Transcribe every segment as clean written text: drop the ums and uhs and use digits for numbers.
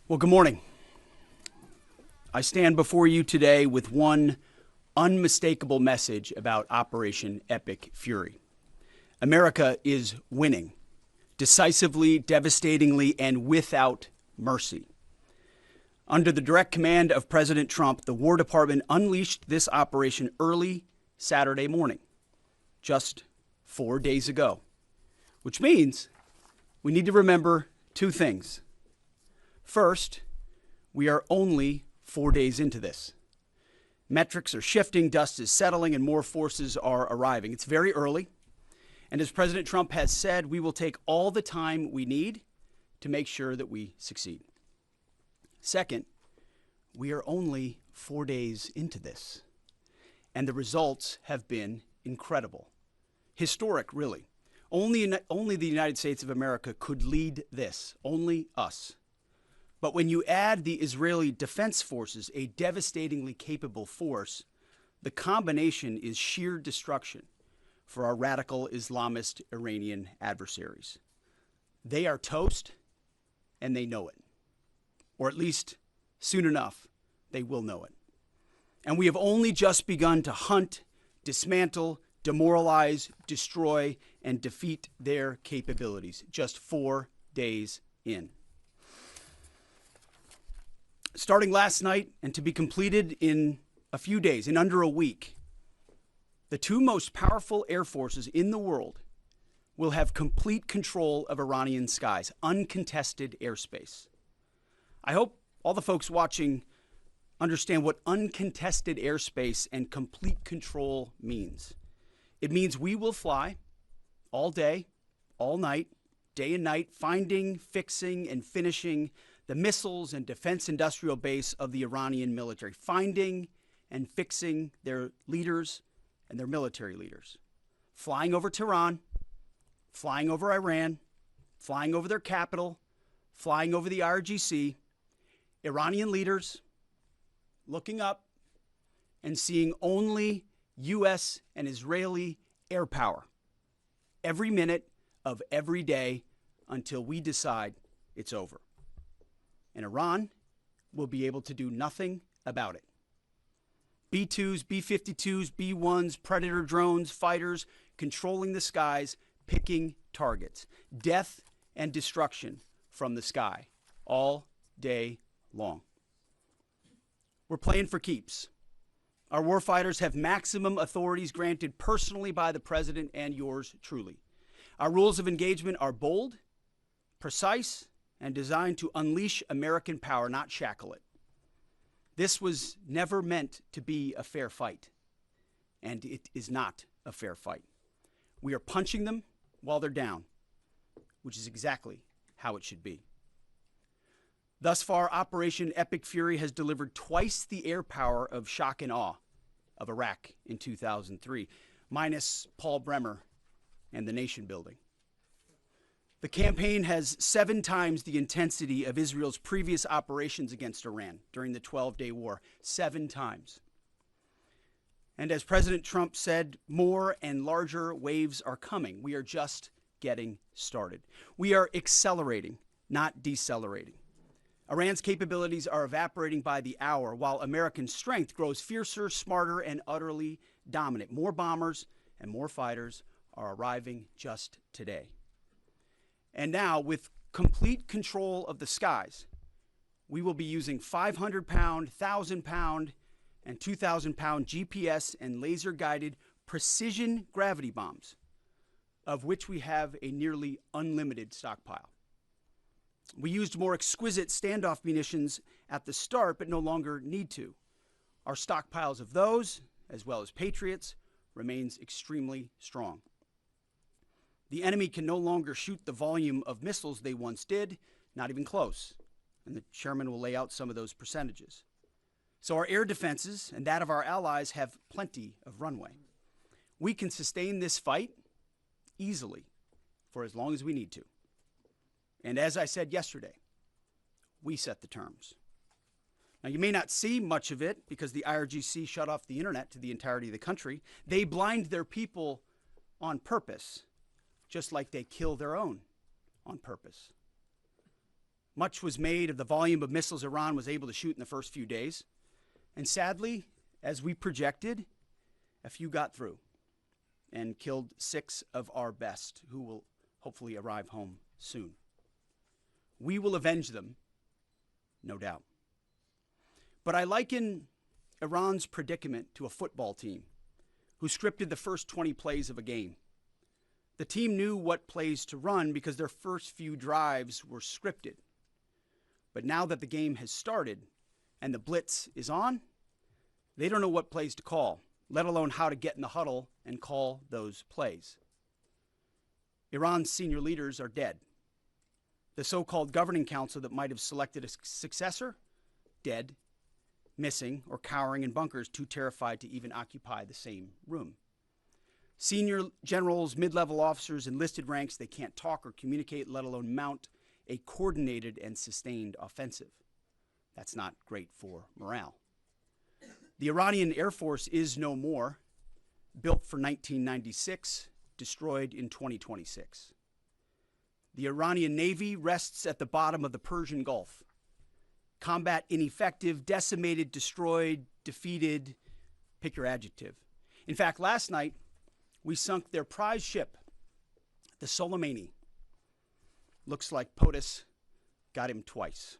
Well, good morning. I stand before you today with one unmistakable message about Operation Epic Fury. America is winning, decisively, devastatingly, and without mercy. Under the direct command of President Trump, the War Department unleashed this operation early Saturday morning, just 4 days ago, which means we need to remember two things. First, we are only 4 days into this. Metrics are shifting, dust is settling, and more forces are arriving. It's very early, and as President Trump has said, we will take all the time we need to make sure that we succeed. Second, we are only 4 days into this, and the results have been incredible. Historic, really. Only the United States of America could lead this, only us. But when you add the Israeli Defense Forces, a devastatingly capable force, the combination is sheer destruction for our radical Islamist Iranian adversaries. They are toast, and they know it. Or at least, soon enough, they will know it. And we have only just begun to hunt, dismantle, demoralize, destroy, and defeat their capabilities, just 4 days in. Starting last night and to be completed in a few days, in under a week, the two most powerful air forces in the world will have complete control of Iranian skies, uncontested airspace. I hope all the folks watching understand what uncontested airspace and complete control means. It means we will fly all day, all night, day and night, finding, fixing, and finishing the missiles and defense industrial base of the Iranian military, finding and fixing their leaders and their military leaders, flying over Tehran, flying over Iran, flying over their capital, flying over the IRGC, Iranian leaders looking up and seeing only U.S. and Israeli air power every minute of every day until we decide it's over. And Iran will be able to do nothing about it. B-2s, B-52s, B-1s, Predator drones, fighters, controlling the skies, picking targets. Death and destruction from the sky all day long. We're playing for keeps. Our warfighters have maximum authorities granted personally by the president and yours truly. Our rules of engagement are bold, precise, and designed to unleash American power, not shackle it. This was never meant to be a fair fight, and it is not a fair fight. We are punching them while they're down, which is exactly how it should be. Thus far, Operation Epic Fury has delivered twice the air power of shock and awe of Iraq in 2003, minus Paul Bremer and the nation building. The campaign has 7 times the intensity of Israel's previous operations against Iran during the 12-day war, 7 times. And as President Trump said, more and larger waves are coming. We are just getting started. We are accelerating, not decelerating. Iran's capabilities are evaporating by the hour, while American strength grows fiercer, smarter, and utterly dominant. More bombers and more fighters are arriving just today. And now, with complete control of the skies, we will be using 500-pound, 1,000-pound, and 2,000-pound GPS and laser-guided precision gravity bombs, of which we have a nearly unlimited stockpile. We used more exquisite standoff munitions at the start, but no longer need to. Our stockpiles of those, as well as Patriots, remains extremely strong. The enemy can no longer shoot the volume of missiles they once did, not even close. And the chairman will lay out some of those percentages. So our air defenses and that of our allies have plenty of runway. We can sustain this fight easily for as long as we need to. And as I said yesterday, we set the terms. Now, you may not see much of it because the IRGC shut off the internet to the entirety of the country. They blind their people on purpose, just like they kill their own on purpose. Much was made of the volume of missiles Iran was able to shoot in the first few days. And sadly, as we projected, a few got through and killed 6 of our best, who will hopefully arrive home soon. We will avenge them, no doubt. But I liken Iran's predicament to a football team who scripted the first 20 plays of a game. The team knew what plays to run because their first few drives were scripted. But now that the game has started and the blitz is on, they don't know what plays to call, let alone how to get in the huddle and call those plays. Iran's senior leaders are dead. The so-called governing council that might have selected a successor, dead, missing, or cowering in bunkers, too terrified to even occupy the same room. Senior generals, mid-level officers, enlisted ranks, they can't talk or communicate, let alone mount a coordinated and sustained offensive. That's not great for morale. The Iranian Air Force is no more, built for 1996, destroyed in 2026. The Iranian Navy rests at the bottom of the Persian Gulf. Combat ineffective, decimated, destroyed, defeated, pick your adjective. In fact, last night, we sunk their prize ship, the Soleimani. Looks like POTUS got him twice.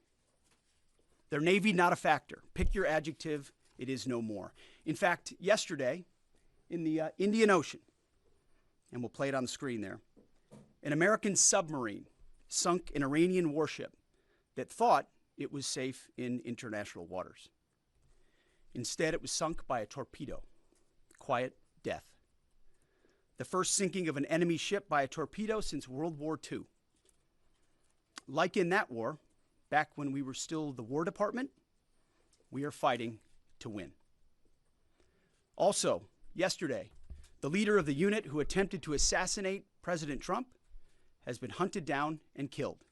Their Navy, not a factor. Pick your adjective, it is no more. In fact, yesterday, in the Indian Ocean, and we'll play it on the screen there, an American submarine sunk an Iranian warship that thought it was safe in international waters. Instead, it was sunk by a torpedo. Quiet death. The first sinking of an enemy ship by a torpedo since World War II. Like in that war, back when we were still the War Department, we are fighting to win. Also, yesterday, the leader of the unit who attempted to assassinate President Trump has been hunted down and killed.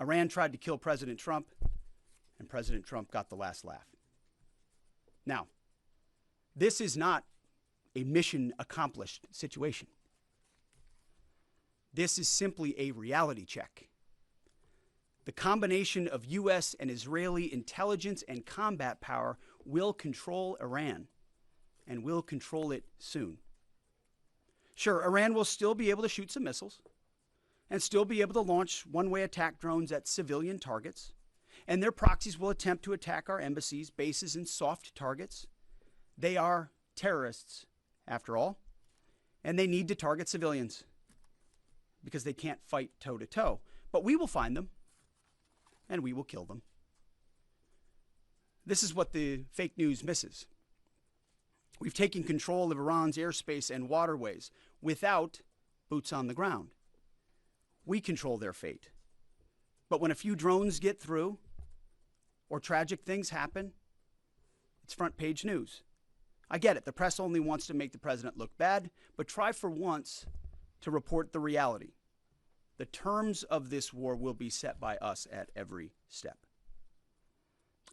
Iran tried to kill President Trump, and President Trump got the last laugh. Now, this is not a mission accomplished situation. This is simply a reality check. The combination of U.S. and Israeli intelligence and combat power will control Iran, and will control it soon. Sure, Iran will still be able to shoot some missiles and still be able to launch one-way attack drones at civilian targets, and their proxies will attempt to attack our embassies, bases, and soft targets. They are terrorists, after all, and they need to target civilians because they can't fight toe-to-toe. But we will find them, and we will kill them. This is what the fake news misses. We've taken control of Iran's airspace and waterways without boots on the ground. We control their fate. But when a few drones get through or tragic things happen, it's front page news. I get it. The press only wants to make the president look bad, but try for once to report the reality. The terms of this war will be set by us at every step.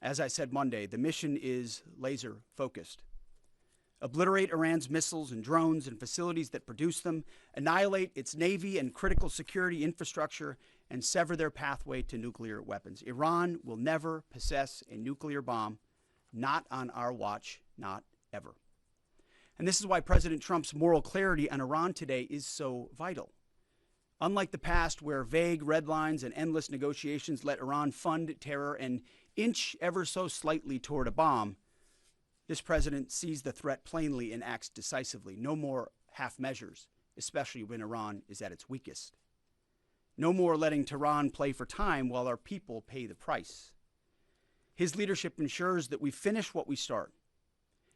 As I said Monday, the mission is laser focused. Obliterate Iran's missiles and drones and facilities that produce them, annihilate its navy and critical security infrastructure, and sever their pathway to nuclear weapons. Iran will never possess a nuclear bomb, not on our watch, not ever. And this is why President Trump's moral clarity on Iran today is so vital. Unlike the past, where vague red lines and endless negotiations let Iran fund terror and inch ever so slightly toward a bomb, this president sees the threat plainly and acts decisively. No more half measures, especially when Iran is at its weakest. No more letting Tehran play for time while our people pay the price. His leadership ensures that we finish what we start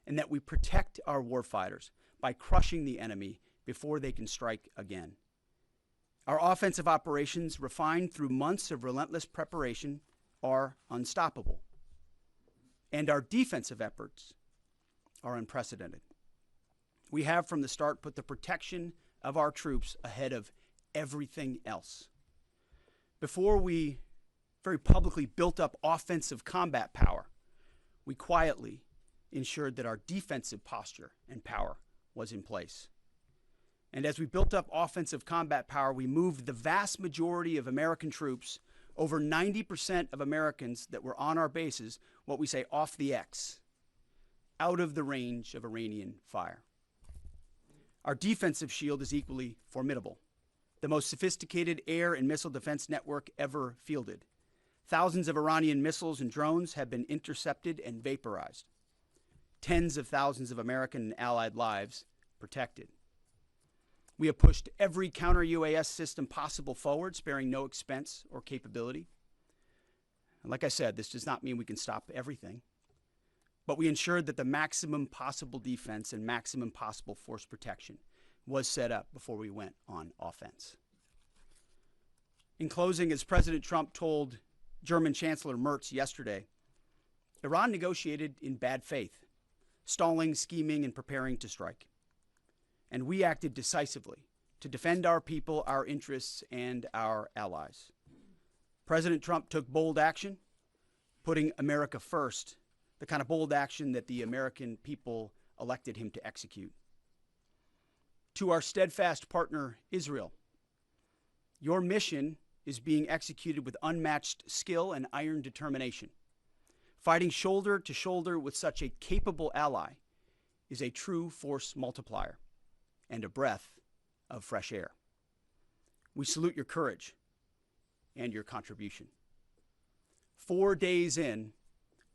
and that we protect our warfighters by crushing the enemy before they can strike again. Our offensive operations, refined through months of relentless preparation, are unstoppable. And our defensive efforts are unprecedented. We have from the start put the protection of our troops ahead of everything else. Before we very publicly built up offensive combat power, we quietly ensured that our defensive posture and power was in place. And as we built up offensive combat power, we moved the vast majority of American troops Over 90% of Americans that were on our bases, what we say off the X, out of the range of Iranian fire. Our defensive shield is equally formidable, the most sophisticated air and missile defense network ever fielded. Thousands of Iranian missiles and drones have been intercepted and vaporized. Tens of thousands of American and allied lives protected. We have pushed every counter-UAS system possible forward, sparing no expense or capability. And like I said, this does not mean we can stop everything, but we ensured that the maximum possible defense and maximum possible force protection was set up before we went on offense. In closing, as President Trump told German Chancellor Merz yesterday, Iran negotiated in bad faith, stalling, scheming, and preparing to strike. And we acted decisively to defend our people, our interests, and our allies. President Trump took bold action, putting America first, the kind of bold action that the American people elected him to execute. To our steadfast partner, Israel, your mission is being executed with unmatched skill and iron determination. Fighting shoulder to shoulder with such a capable ally is a true force multiplier and a breath of fresh air. We salute your courage and your contribution. 4 days in,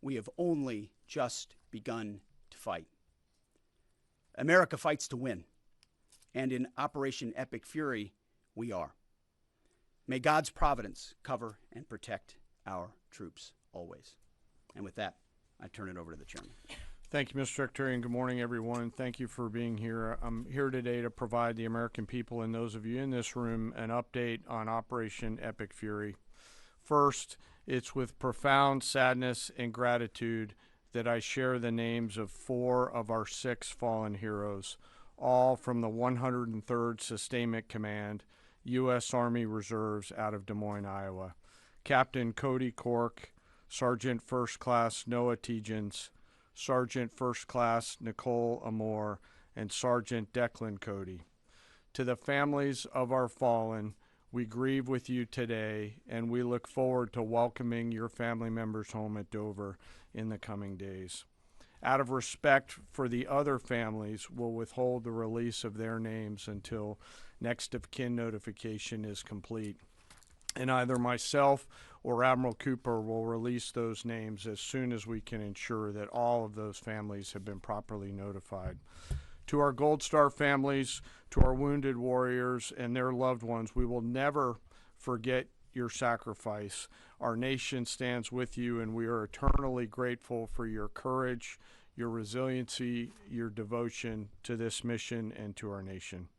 we have only just begun to fight. America fights to win, and in Operation Epic Fury, we are. May God's providence cover and protect our troops always. And with that, I turn it over to the chairman. Thank you, Mr. Secretary, and good morning, everyone. Thank you for being here. I'm here today to provide the American people and those of you in this room an update on Operation Epic Fury. First, it's with profound sadness and gratitude that I share the names of 4 of our 6 fallen heroes, all from the 103rd Sustainment Command, U.S. Army Reserves out of Des Moines, Iowa. Captain Cody Cork, Sergeant First Class Noah Tegens, Sergeant First Class Nicole Amore, and Sergeant Declan Cody. To the families of our fallen, we grieve with you today, and we look forward to welcoming your family members home at Dover in the coming days. Out of respect for the other families, we'll withhold the release of their names until next of kin notification is complete. And either myself or Admiral Cooper will release those names as soon as we can ensure that all of those families have been properly notified. To our Gold Star families, to our wounded warriors and their loved ones, we will never forget your sacrifice. Our nation stands with you, and we are eternally grateful for your courage, your resiliency, your devotion to this mission and to our nation.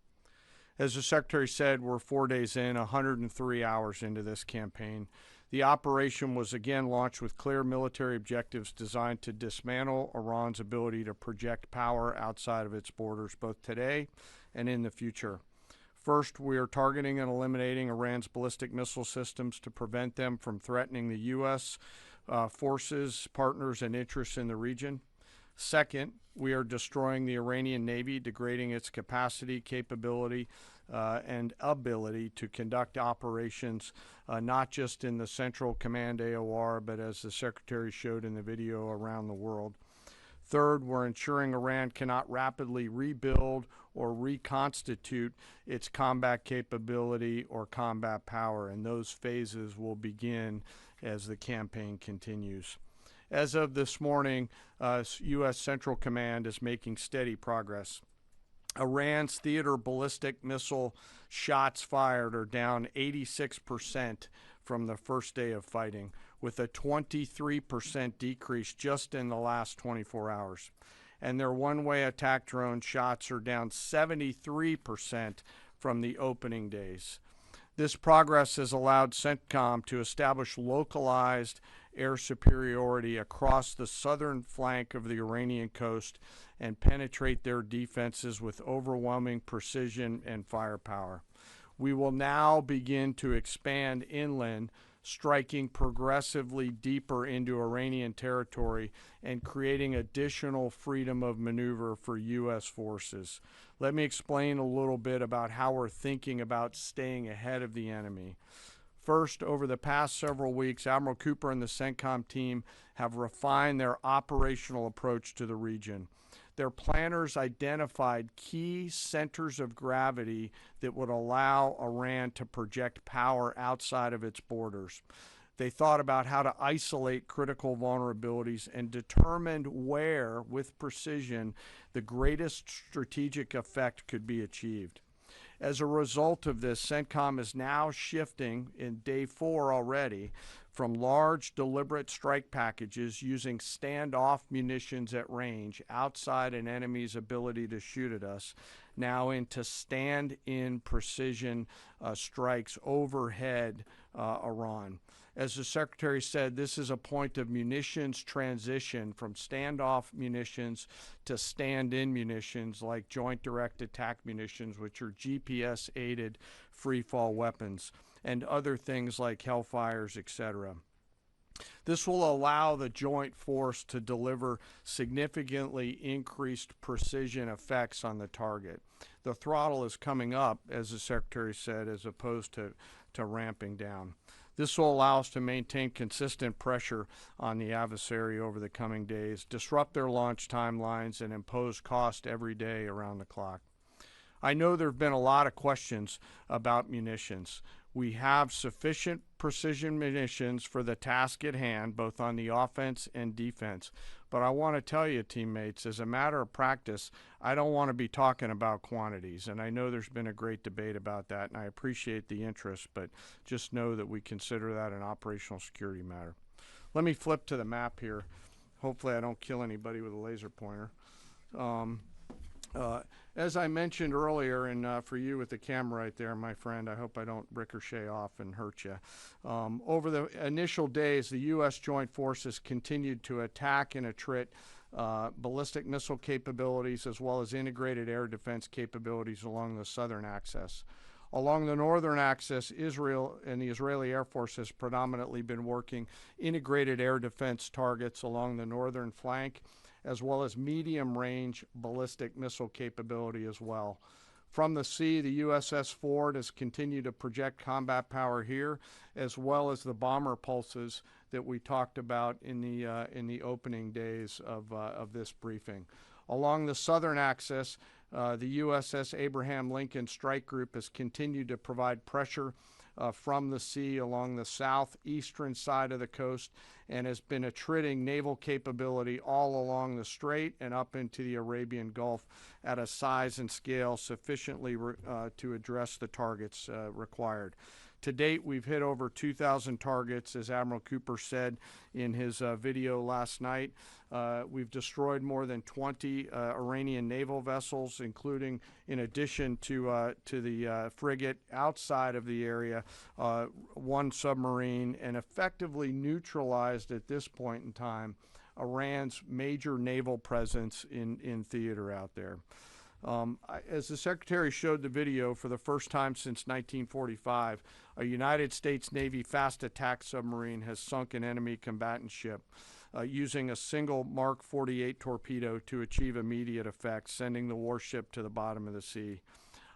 As the Secretary said, we're 4 days in, 103 hours into this campaign. The operation was again launched with clear military objectives designed to dismantle Iran's ability to project power outside of its borders, both today and in the future. First, we are targeting and eliminating Iran's ballistic missile systems to prevent them from threatening the U.S. Forces, partners, and interests in the region. Second, we are destroying the Iranian Navy, degrading its capacity, capability, and ability to conduct operations, not just in the Central Command AOR, but as the Secretary showed in the video, around the world. Third, we're ensuring Iran cannot rapidly rebuild or reconstitute its combat capability or combat power, and those phases will begin as the campaign continues. As of this morning, U.S. Central Command is making steady progress. Iran's theater ballistic missile shots fired are down 86% from the first day of fighting, with a 23% decrease just in the last 24 hours. And their one-way attack drone shots are down 73% from the opening days. This progress has allowed CENTCOM to establish localized air superiority across the southern flank of the Iranian coast and penetrate their defenses with overwhelming precision and firepower. We will now begin to expand inland, striking progressively deeper into Iranian territory and creating additional freedom of maneuver for U.S. forces. Let me explain a little bit about how we're thinking about staying ahead of the enemy. First, over the past several weeks, Admiral Cooper and the CENTCOM team have refined their operational approach to the region. Their planners identified key centers of gravity that would allow Iran to project power outside of its borders. They thought about how to isolate critical vulnerabilities and determined where, with precision, the greatest strategic effect could be achieved. As a result of this, CENTCOM is now shifting in day 4 already from large deliberate strike packages using standoff munitions at range outside an enemy's ability to shoot at us, now into stand-in precision strikes overhead Iran. As the Secretary said, this is a point of munitions transition from standoff munitions to stand-in munitions like joint direct attack munitions, which are GPS-aided free-fall weapons, and other things like Hellfires, etc. This will allow the joint force to deliver significantly increased precision effects on the target. The throttle is coming up, as the Secretary said, as opposed to ramping down. This will allow us to maintain consistent pressure on the adversary over the coming days, disrupt their launch timelines, and impose cost every day around the clock. I know there have been a lot of questions about munitions. We have sufficient precision munitions for the task at hand, both on the offense and defense. But I want to tell you, teammates, as a matter of practice, I don't want to be talking about quantities. And I know there's been a great debate about that, and I appreciate the interest, but just know that we consider that an operational security matter. Let me flip to the map here. Hopefully I don't kill anybody with a laser pointer. As I mentioned earlier, and for you with the camera right there, my friend, I hope I don't ricochet off and hurt you. Over the initial days, the U.S. Joint Forces continued to attack and attrit ballistic missile capabilities as well as integrated air defense capabilities along the southern axis. Along the northern axis, Israel and the Israeli Air Force has predominantly been working integrated air defense targets along the northern flank, as well as medium-range ballistic missile capability as well. From the sea, the USS Ford has continued to project combat power here, as well as the bomber pulses that we talked about in the opening days of this briefing. Along the southern axis, the USS Abraham Lincoln Strike Group has continued to provide pressure from the sea along the southeastern side of the coast and has been attriting naval capability all along the strait and up into the Arabian Gulf at a size and scale sufficiently to address the targets required. To date, we've hit over 2,000 targets, as Admiral Cooper said in his video last night. We've destroyed more than 20 Iranian naval vessels, including, in addition to the frigate outside of the area, 1 submarine, and effectively neutralized at this point in time Iran's major naval presence in theater out there. As the Secretary showed the video, for the first time since 1945, a United States Navy fast attack submarine has sunk an enemy combatant ship using a single Mark 48 torpedo to achieve immediate effect, sending the warship to the bottom of the sea.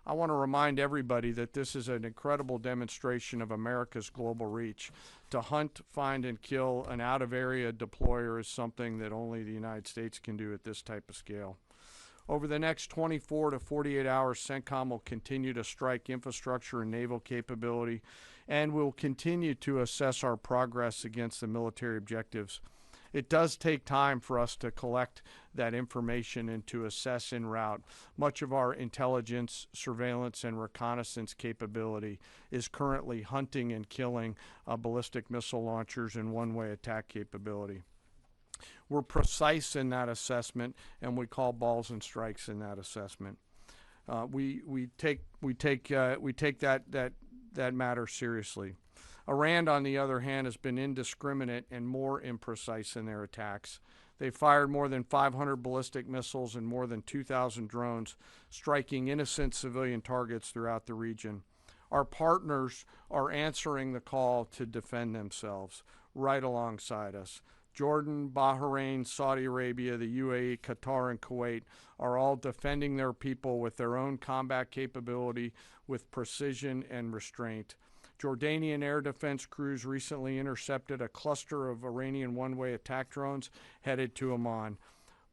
I want to remind everybody that this is an incredible demonstration of America's global reach. To hunt, find, and kill an out-of-area deployer is something that only the United States can do at this type of scale. Over the next 24 to 48 hours, CENTCOM will continue to strike infrastructure and naval capability, and will continue to assess our progress against the military objectives. It does take time for us to collect that information and to assess en route. Much of our intelligence, surveillance, and reconnaissance capability is currently hunting and killing ballistic missile launchers and one-way attack capability. We're precise in that assessment, and we call balls and strikes in that assessment. We take that matter seriously. Iran, on the other hand, has been indiscriminate and more imprecise in their attacks. They fired more than 500 ballistic missiles and more than 2,000 drones, striking innocent civilian targets throughout the region. Our partners are answering the call to defend themselves right alongside us. Jordan, Bahrain, Saudi Arabia, the UAE, Qatar, and Kuwait are all defending their people with their own combat capability, with precision and restraint. Jordanian air defense crews recently intercepted a cluster of Iranian one-way attack drones headed to Amman.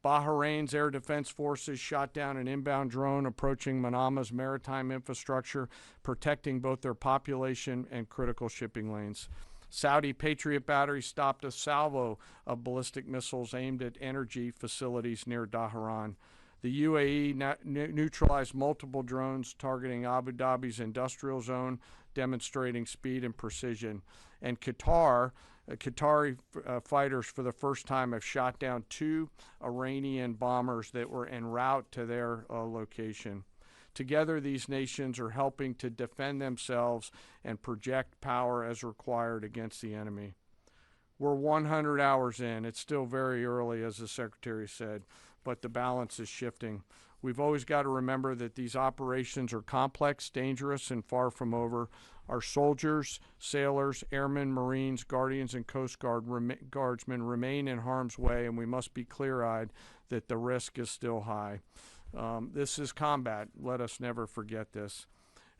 Bahrain's air defense forces shot down an inbound drone approaching Manama's maritime infrastructure, protecting both their population and critical shipping lanes. Saudi Patriot batteries stopped a salvo of ballistic missiles aimed at energy facilities near Dhahran. The UAE neutralized multiple drones targeting Abu Dhabi's industrial zone, demonstrating speed and precision. And Qatari fighters for the first time have shot down 2 Iranian bombers that were en route to their location. Together, these nations are helping to defend themselves and project power as required against the enemy. We're 100 hours in. It's still very early, as the Secretary said, but the balance is shifting. We've always got to remember that these operations are complex, dangerous, and far from over. Our soldiers, sailors, airmen, Marines, Guardians, and Coast Guardsmen remain in harm's way, and we must be clear-eyed that the risk is still high. This is combat. Let us never forget this.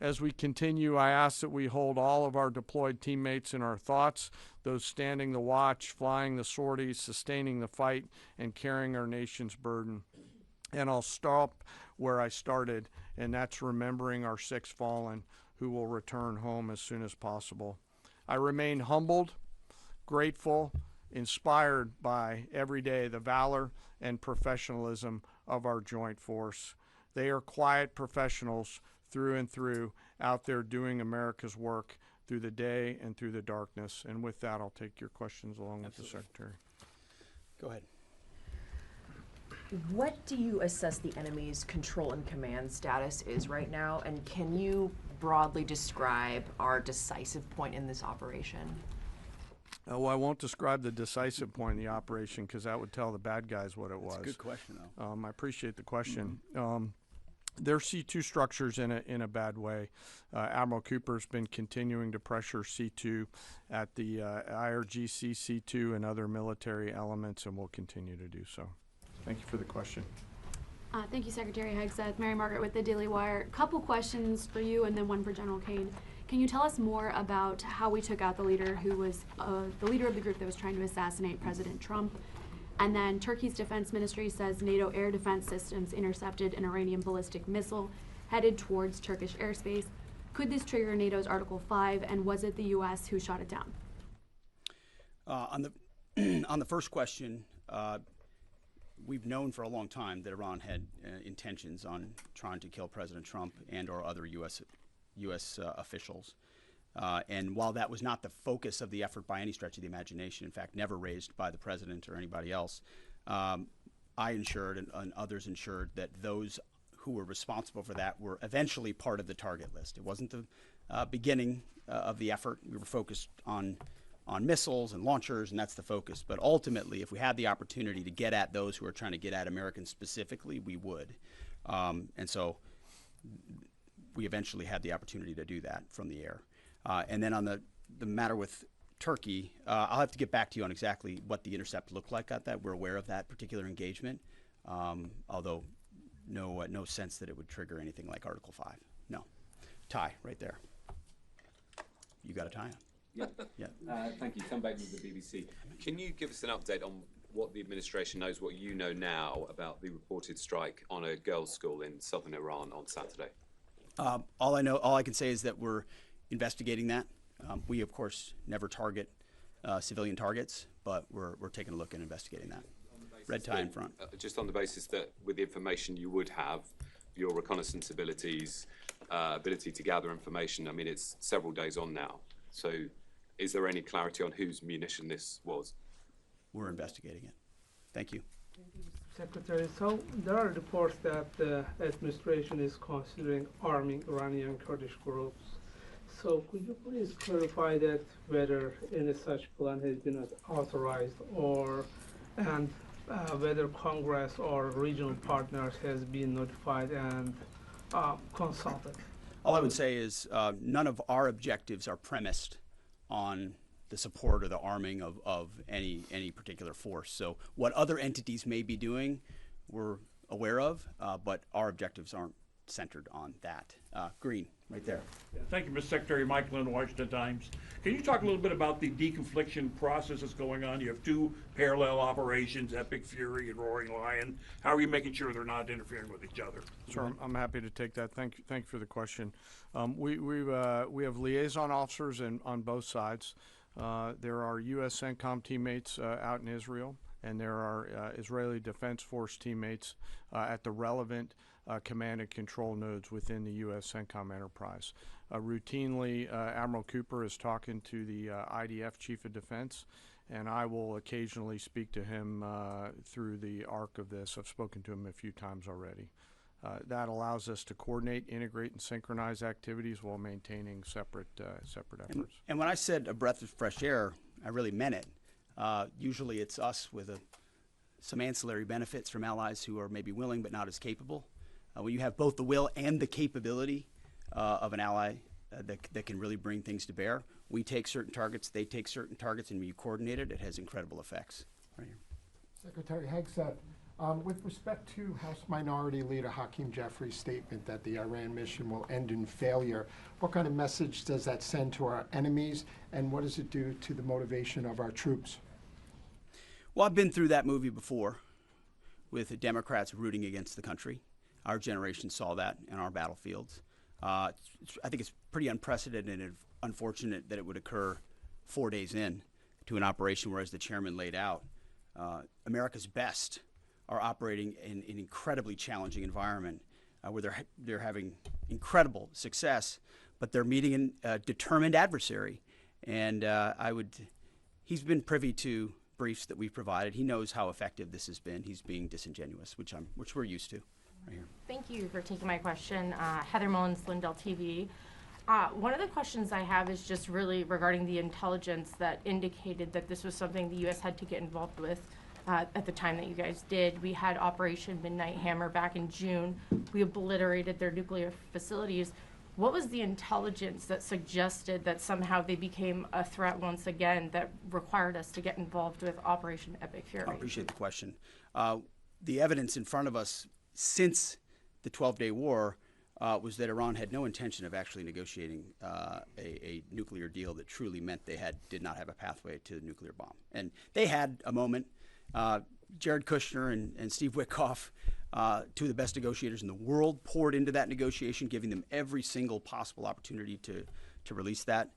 As we continue, I ask that we hold all of our deployed teammates in our thoughts, those standing the watch, flying the sorties, sustaining the fight, and carrying our nation's burden. And I'll stop where I started, and that's remembering our 6 fallen who will return home as soon as possible. I remain humbled, grateful, inspired by every day the valor and professionalism of our joint force. They are quiet professionals through and through, out there doing America's work through the day and through the darkness. And with that, I'll take your questions along with the Secretary. Go ahead. What do you assess the enemy's control and command status is right now? And can you broadly describe our decisive point in this operation? Well, I won't describe the decisive point in the operation because that would tell the bad guys what it was. That's a good question, though. I appreciate the question. There's C2 structures in a bad way. Admiral Cooper's been continuing to pressure C2 at the IRGC C2 and other military elements, and will continue to do so. Thank you for the question. Thank you, Secretary Hegseth. Mary Margaret with the Daily Wire. Couple questions for you and then one for General Kane. Can you tell us more about how we took out the leader who was the leader of the group that was trying to assassinate President Trump? And then Turkey's defense ministry says NATO air defense systems intercepted an Iranian ballistic missile headed towards Turkish airspace. Could this trigger NATO's Article 5, and was it the U.S. who shot it down? On the first question, we've known for a long time that Iran had intentions on trying to kill President Trump and or other U.S. Officials. And while that was not the focus of the effort by any stretch of the imagination, in fact, never raised by the president or anybody else, I ensured and others ensured that those who were responsible for that were eventually part of the target list. It wasn't the beginning of the effort. We were focused on missiles and launchers, and that's the focus. But ultimately, if we had the opportunity to get at those who are trying to get at Americans specifically, we would. And so we eventually had the opportunity to do that from the air. And then on the matter with Turkey, I'll have to get back to you on exactly what the intercept looked like at that. We're aware of that particular engagement, although no sense that it would trigger anything like Article 5. No. Tie right there. You got a tie on. Yeah. Thank you. Tom Bateman with the BBC. Can you give us an update on what the administration knows, what you know now about the reported strike on a girls' school in southern Iran on Saturday? All I can say is that we're investigating that. We, of course, never target civilian targets, but we're taking a look and investigating that. Red tie in front. Just on the basis that with the information you would have, your reconnaissance abilities, ability to gather information, I mean, it's several days on now. So is there any clarity on whose munition this was? We're investigating it. Thank you. Secretary, so there are reports that the administration is considering arming Iranian Kurdish groups. So could you please clarify that whether any such plan has been authorized and whether Congress or regional partners has been notified and consulted? All I would say is none of our objectives are premised on the support or the arming of any particular force. So what other entities may be doing, we're aware of, but our objectives aren't centered on that. Green, right there. Yeah, thank you, Mr. Secretary. Mike Lynn, Washington Times. Can you talk a little bit about the deconfliction process that's going on? You have two parallel operations, Epic Fury and Roaring Lion. How are you making sure they're not interfering with each other? Sure, I'm happy to take that. Thank you for the question. We have liaison officers on both sides. There are U.S. CENTCOM teammates out in Israel, and there are Israeli Defense Force teammates at the relevant command and control nodes within the U.S. CENTCOM enterprise. Routinely, Admiral Cooper is talking to the IDF Chief of Defense, and I will occasionally speak to him through the arc of this. I've spoken to him a few times already. That allows us to coordinate, integrate, and synchronize activities while maintaining separate efforts. And when I said a breath of fresh air, I really meant it. Usually it's us with some ancillary benefits from allies who are maybe willing but not as capable. When you have both the will and the capability of an ally that can really bring things to bear, we take certain targets, they take certain targets, and when you coordinate it, it has incredible effects. Right here. Secretary Hegseth, with respect to House Minority Leader Hakeem Jeffrey's statement that the Iran mission will end in failure, what kind of message does that send to our enemies, and what does it do to the motivation of our troops? Well, I've been through that movie before with the Democrats rooting against the country. Our generation saw that in our battlefields. I think it's pretty unprecedented and unfortunate that it would occur 4 days in to an operation where, as the chairman laid out, America's best are operating in an incredibly challenging environment where they're having incredible success, but they're meeting a determined adversary. And he's been privy to briefs that we've provided. He knows how effective this has been. He's being disingenuous, which we're used to. Right here. Thank you for taking my question. Heather Mullins, Lindell TV. One of the questions I have is just really regarding the intelligence that indicated that this was something the U.S. had to get involved with at the time that you guys did. We had Operation Midnight Hammer back in June. We obliterated their nuclear facilities. What was the intelligence that suggested that somehow they became a threat once again that required us to get involved with Operation Epic Fury? I appreciate the question. The evidence in front of us since the 12-day war was that Iran had no intention of actually negotiating a nuclear deal that truly meant they did not have a pathway to the nuclear bomb. And they had a moment. Jared Kushner and Steve Witkoff, two of the best negotiators in the world, poured into that negotiation, giving them every single possible opportunity to release that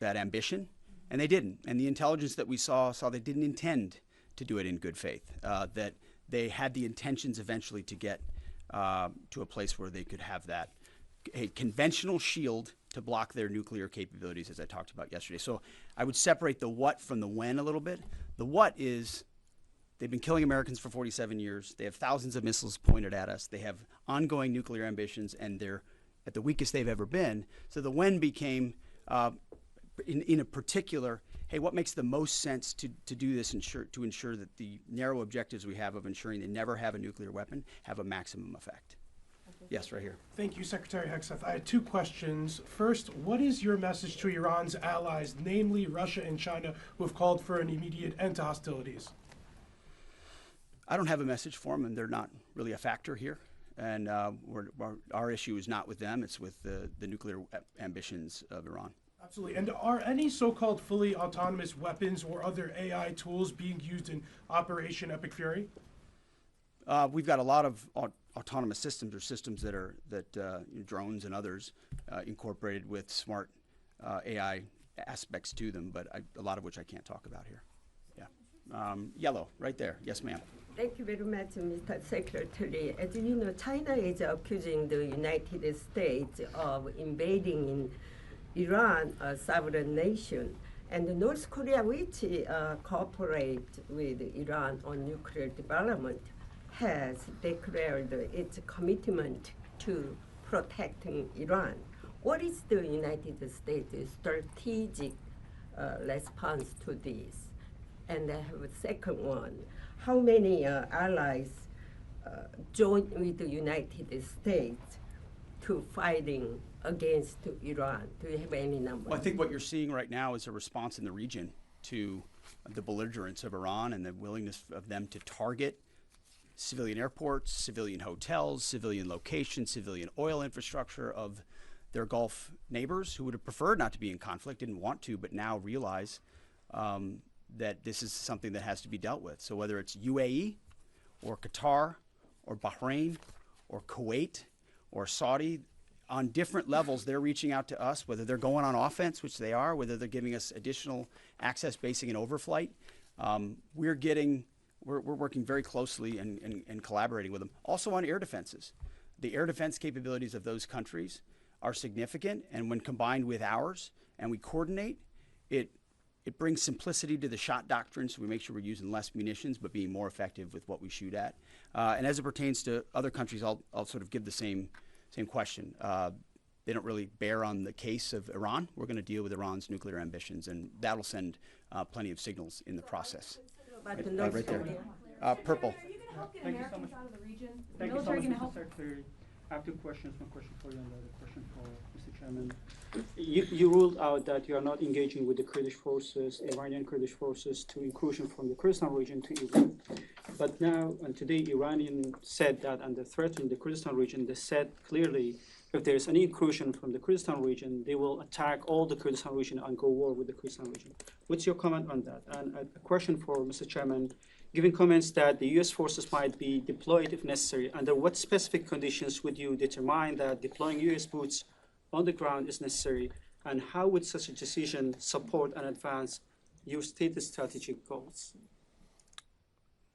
ambition, and they didn't. And the intelligence that we saw they didn't intend to do it in good faith, that they had the intentions eventually to get to a place where they could have a conventional shield to block their nuclear capabilities, as I talked about yesterday. So I would separate the what from the when a little bit. The what is they've been killing Americans for 47 years. They have thousands of missiles pointed at us. They have ongoing nuclear ambitions, and they're at the weakest they've ever been. So the when became, in a particular, hey, what makes the most sense to do this to ensure that the narrow objectives we have of ensuring they never have a nuclear weapon have a maximum effect? Yes, right here. Thank you, Secretary Hegseth. I had two questions. First, what is your message to Iran's allies, namely Russia and China, who have called for an immediate end to hostilities? I don't have a message for them, and they're not really a factor here. And our issue is not with them. It's with the nuclear ambitions of Iran. Absolutely. And are any so-called fully autonomous weapons or other AI tools being used in Operation Epic Fury? We've got a lot of autonomous systems, or systems that drones and others incorporated with smart AI aspects to them, but a lot of which I can't talk about here. Yeah. Yellow, right there. Yes, ma'am. Thank you very much, Mr. Secretary. As you know, China is accusing the United States of invading in Iran, a sovereign nation, and North Korea, which cooperates with Iran on nuclear development, has declared its commitment to protecting Iran. What is the United States' strategic response to this? And I have a second one. How many allies joined with the United States to fighting against Iran? Do you have any numbers? Well, I think what you're seeing right now is a response in the region to the belligerence of Iran and the willingness of them to target civilian airports, civilian hotels, civilian locations, civilian oil infrastructure of their Gulf neighbors who would have preferred not to be in conflict, didn't want to, but now realize that this is something that has to be dealt with. So whether it's UAE or Qatar or Bahrain or Kuwait or Saudi, on different levels, they're reaching out to us, whether they're going on offense, which they are, whether they're giving us additional access, basing, and overflight. We're working very closely and collaborating with them. Also on air defenses. The air defense capabilities of those countries are significant, and when combined with ours and we coordinate, it brings simplicity to the shot doctrine, so we make sure we're using less munitions but being more effective with what we shoot at. And as it pertains to other countries, I'll sort of give the same question. They don't really bear on the case of Iran. We're going to deal with Iran's nuclear ambitions, and that'll send plenty of signals in the process. Right there. Purple. Are you going to help get Americans out of the region? Thank you so much, Mr. Secretary. I have two questions. One question for you and the other question for Mr. Chairman. You ruled out that you are not engaging with the Kurdish forces, Iranian Kurdish forces, to incursion from the Kurdistan region to Iran. But now and today, Iranian said that under threat in the Kurdistan region, they said clearly if there is any incursion from the Kurdistan region, they will attack all the Kurdistan region and go war with the Kurdistan region. What's your comment on that? And a question for Mr. Chairman. Given comments that the U.S. forces might be deployed if necessary, under what specific conditions would you determine that deploying U.S. boots on the ground is necessary, and how would such a decision support and advance your stated strategic goals?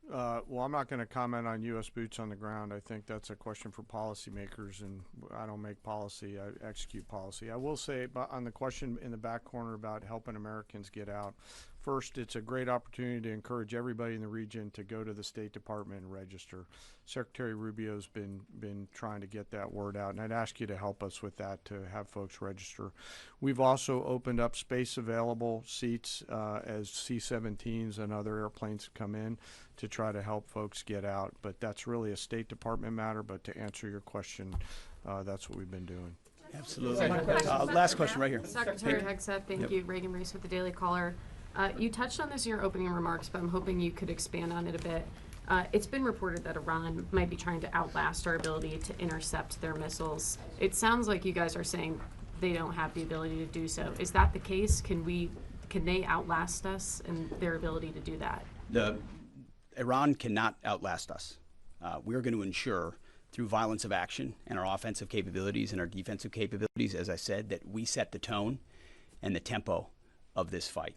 Well, I'm not going to comment on U.S. boots on the ground. I think that's a question for policymakers, and I don't make policy, I execute policy. I will say on the question in the back corner about helping Americans get out, first, it's a great opportunity to encourage everybody in the region to go to the State Department and register. Secretary Rubio's been trying to get that word out, and I'd ask you to help us with that, to have folks register. We've also opened up space available seats as C-17s and other airplanes come in to try to help folks get out. But that's really a State Department matter, but to answer your question, that's what we've been doing. Absolutely. Last question right here. Secretary Hegseth, thank you. Reagan Reese with the Daily Caller. You touched on this in your opening remarks, but I'm hoping you could expand on it a bit. It's been reported that Iran might be trying to outlast our ability to intercept their missiles. It sounds like you guys are saying they don't have the ability to do so. Is that the case? Can they outlast us in their ability to do that? Iran cannot outlast us. We're going to ensure through violence of action and our offensive capabilities and our defensive capabilities, as I said, that we set the tone and the tempo of this fight.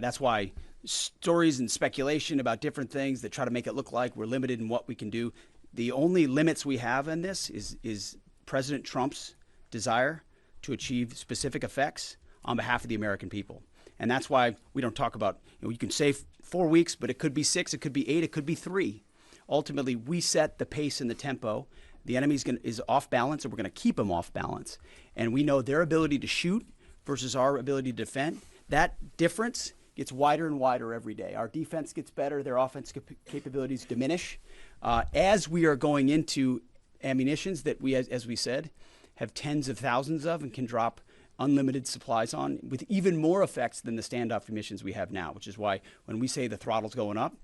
That's why stories and speculation about different things that try to make it look like we're limited in what we can do. The only limits we have in this is President Trump's desire to achieve specific effects on behalf of the American people. And that's why we don't talk about, you can say 4 weeks, but it could be 6, it could be 8, it could be 3. Ultimately, we set the pace and the tempo. The enemy is off balance, and we're going to keep them off balance. And we know their ability to shoot versus our ability to defend. That difference gets wider and wider every day. Our defense gets better, their offense capabilities diminish. As we are going into ammunitions that we, as we said, have tens of thousands of and can drop unlimited supplies on with even more effects than the standoff munitions we have now, which is why when we say the throttle's going up,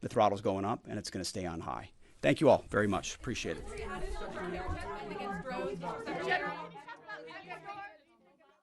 the throttle's going up and it's going to stay on high. Thank you all very much. Appreciate it.